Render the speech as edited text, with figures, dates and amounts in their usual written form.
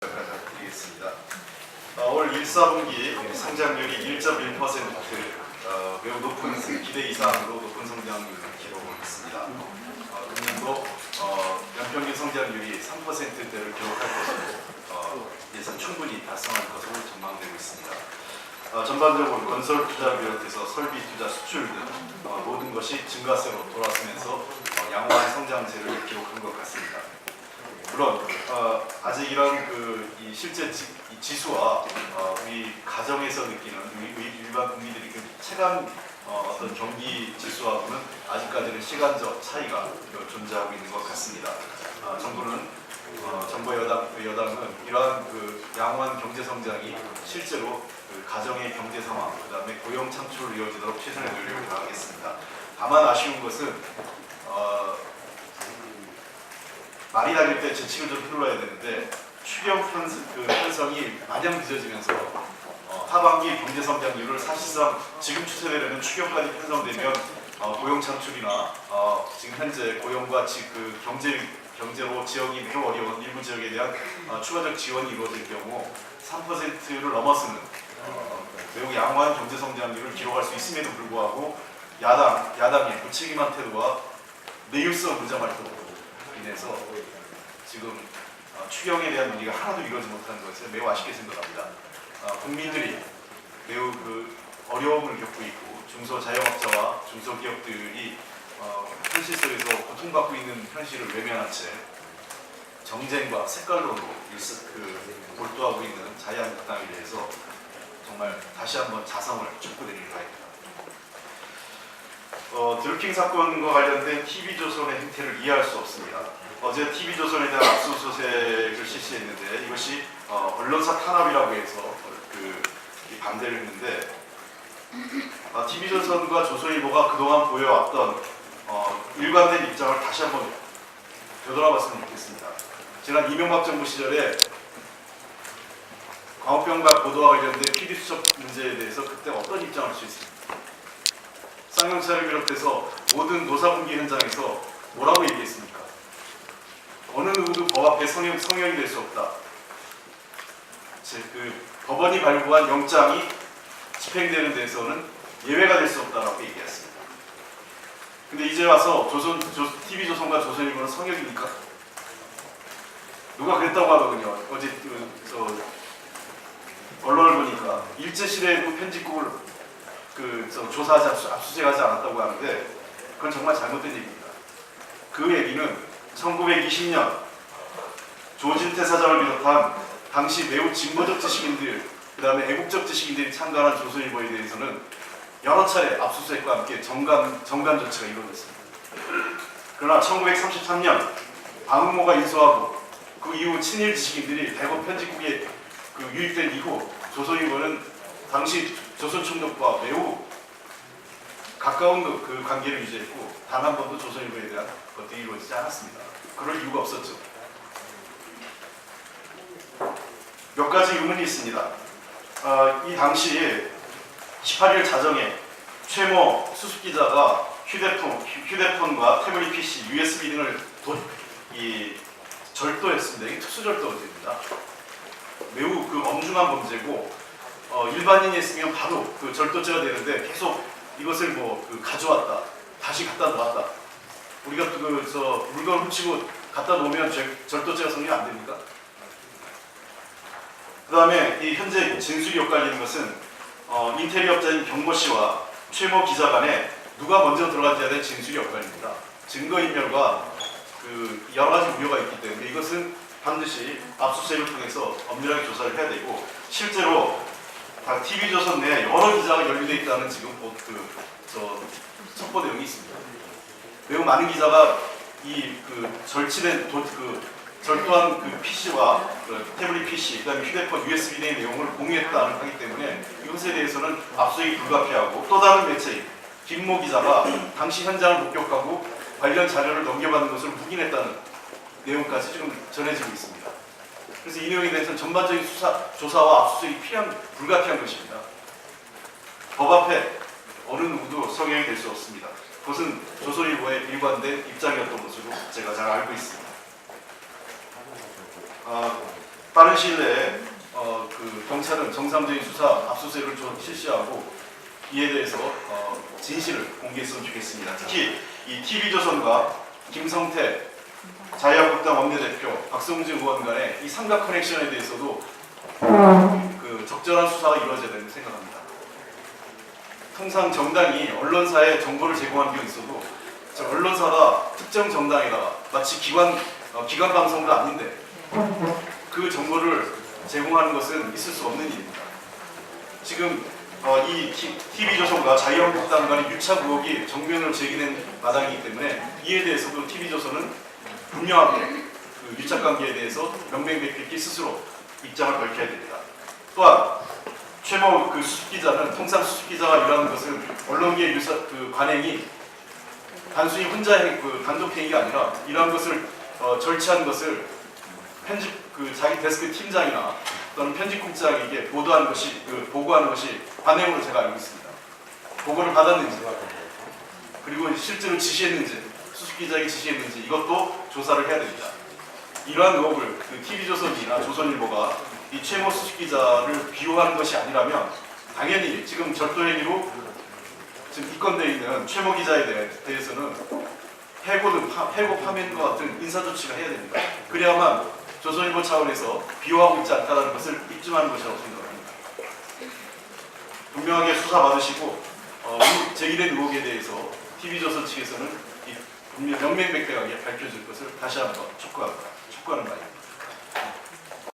드리겠습니다. 올 1, 4분기 성장률이 1.1%, 매우 높은 기대 이상으로 높은 성장률을 기록을 했습니다. 금년도 연평균 성장률이 3%대를 기록할 것으로 예상 충분히 달성할 것으로 전망되고 있습니다. 전반적으로 건설 투자를 비롯해서 설비 투자, 수출 등 모든 것이 증가세로 돌아서면서 양호한 성장세를 기록한 것 같습니다. 물론 아직 이런 이 실제 지수와 우리 가정에서 느끼는 우리 일반 국민들이 체감 어떤 경기 지수하고는 아직까지는 시간적 차이가 존재하고 있는 것 같습니다. 정부 여당은 이러한 양호한 경제 성장이 실제로 가정의 경제 상황, 그다음에 고용 창출을 이어지도록 최선의 노력을 다하겠습니다. 다만 아쉬운 것은 말이 다닐 때 재치를 좀 흘러야 되는데 추경 편성이 마냥 늦어지면서 하반기 경제 성장률을 사실상 지금 추세대로는 추경까지 편성되면 고용 창출이나 지금 현재 고용과 경제로 지역이 매우 어려운 일부 지역에 대한 추가적 지원이 이루어질 경우 3%를 넘어서는 매우 양호한 경제 성장률을 기록할 수 있음에도 불구하고 야당의 무책임한 태도와 내일성 무장 활동으로 인해서 지금 추경에 대한 논의가 하나도 이루어지지 못하는 것을 매우 아쉽게 생각합니다. 국민들이 매우 어려움을 겪고 있고 중소자영업자와 중소기업들이 현실 속에서 고통받고 있는 현실을 외면한 채 정쟁과 색깔론으로 몰두하고 있는 자유한국당에 대해서 정말 다시 한번 자성을 촉구드리는 바입니다. 드루킹 사건과 관련된 TV조선의 행태를 이해할 수 없습니다. 어제 TV조선에 대한 압수수색을 실시했는데 이것이 언론사 탄압이라고 해서 반대를 했는데 TV조선과 조선일보가 그동안 보여왔던 일관된 입장을 다시 한번 되돌아봤으면 좋겠습니다. 지난 이명박 정부 시절에 광우병과 보도와 관련된 PD수첩 문제에 대해서 그때 어떤 입장을 취했습니까? 쌍용차를 비롯해서 모든 노사분기 현장에서 뭐라고 얘기했습니까? 어느 누구도 법 앞에 성역이 될 수 없다. 법원이 발부한 영장이 집행되는 데서는 예외가 될 수 없다라고 얘기했습니다. 근데 이제 와서 TV조선과 조선일보는 성역입니까? 누가 그랬다고 하더군요. 어제 언론을 보니까 일제시대에도 편집국을 조사하지 압수수색하지 않았다고 하는데 그건 정말 잘못된 얘기입니다. 그 얘기는 1920년 조진태 사장을 비롯한 당시 매우 진보적 지식인들, 그 다음에 애국적 지식인들이 참가한 조선일보에 대해서는 여러 차례 압수수색과 함께 정관 조치가 이루어졌습니다. 그러나 1933년 방응모가 인수하고 그 이후 친일 지식인들이 대거 편집국에 유입된 이후 조선일보는 당시 조선총독과 매우 가까운 관계를 유지했고 단 한 번도 조선일보에 대한 것들이 이루어지지 않았습니다. 그럴 이유가 없었죠. 몇 가지 의문이 있습니다. 이 당시 18일 자정에 최모 수습기자가 휴대폰과 태블릿 PC, USB 등을 절도했습니다. 이게 특수절도입니다. 매우 엄중한 범죄고 일반인이 했으면 바로 절도죄가 되는데 계속 이것을 가져왔다, 다시 갖다 놓았다. 우리가 물건을 훔치고 갖다 놓으면 절도죄가 성립 안 됩니까? 그 다음에 이 현재 진술이 엇갈리는 것은 인테리어업자인 경모 씨와 최모 기자 간에 누가 먼저 들어갔냐에 대한 진술이 엇갈립니다. 증거인멸과 여러 가지 우려가 있기 때문에 이것은 반드시 압수수색을 통해서 엄밀하게 조사를 해야 되고 실제로 TV조선 내에 여러 기자가 연루되어 있다는 지금 첩보 내용이 있습니다. 매우 많은 기자가 절도한 PC와 태블릿 PC, 그다음에 휴대폰 USB 등의 내용을 공유했다는 하기 때문에 이것에 대해서는 압수수색이 불가피하고 또 다른 매체인 김모 기자가 당시 현장을 목격하고 관련 자료를 넘겨받는 것을 묵인했다는 내용까지 지금 전해지고 있습니다. 그래서 이 내용에 대해서는 전반적인 조사와 압수수색이 불가피한 것입니다. 법 앞에 어느 누구도 성역이 될 수 없습니다. 그것은 조선일보의 일관된 입장이었던 것으로 제가 잘 알고 있습니다. 빠른 빠른 시일 내에 그 경찰은 정상적인 수사 압수수색을 실시하고 이에 대해서 진실을 공개했으면 좋겠습니다. 특히 이 TV조선과 김성태 자유한국당 원내대표 박성주 의원 간의 이 삼각 커넥션에 대해서도 그 적절한 수사가 이루어져야 된다고 생각합니다. 통상 정당이 언론사에 정보를 제공하는 경우 있어도 언론사가 특정 정당에다가 마치 기관 방송도 아닌데 그 정보를 제공하는 것은 있을 수 없는 일입니다. 지금 이 TV조선과 자유한국당 간의 유착 의혹이 정면으로 제기된 마당이기 때문에 이에 대해서도 TV조선은 분명하게 그 유착 관계에 대해서 명명백백히 스스로 입장을 밝혀야 됩니다. 또한 최모 그 수습기자는 통상 수습기자가 일하는 것은 언론계의 그 관행이 단순히 혼자의 그 단독 행위가 아니라 이러한 것을 절취한 것을 자기 데스크 팀장이나 또는 편집국장에게 보고하는 것이 관행으로 제가 알고 있습니다. 보고를 받았는지 그리고 실제로 지시했는지 수습기자에게 지시했는지 이것도 조사를 해야 됩니다. 이러한 의혹을 그 TV조선이나 조선일보가 이 최모 수습기자를 비호하는 것이 아니라면 당연히 지금 절도행위로 지금 입건되어 있는 최모 기자에 대해서는 해고 파면과 같은 인사조치가 해야 됩니다. 그래야만 조선일보 차원에서 비호하고 있지 않다는 것을 입증하는 것이라고 생각합니다. 분명하게 수사받으시고 제기된 의혹에 대해서 TV조선 측에서는 명명백백하게 밝혀질 것을 다시 한번 촉구하는 바입니다.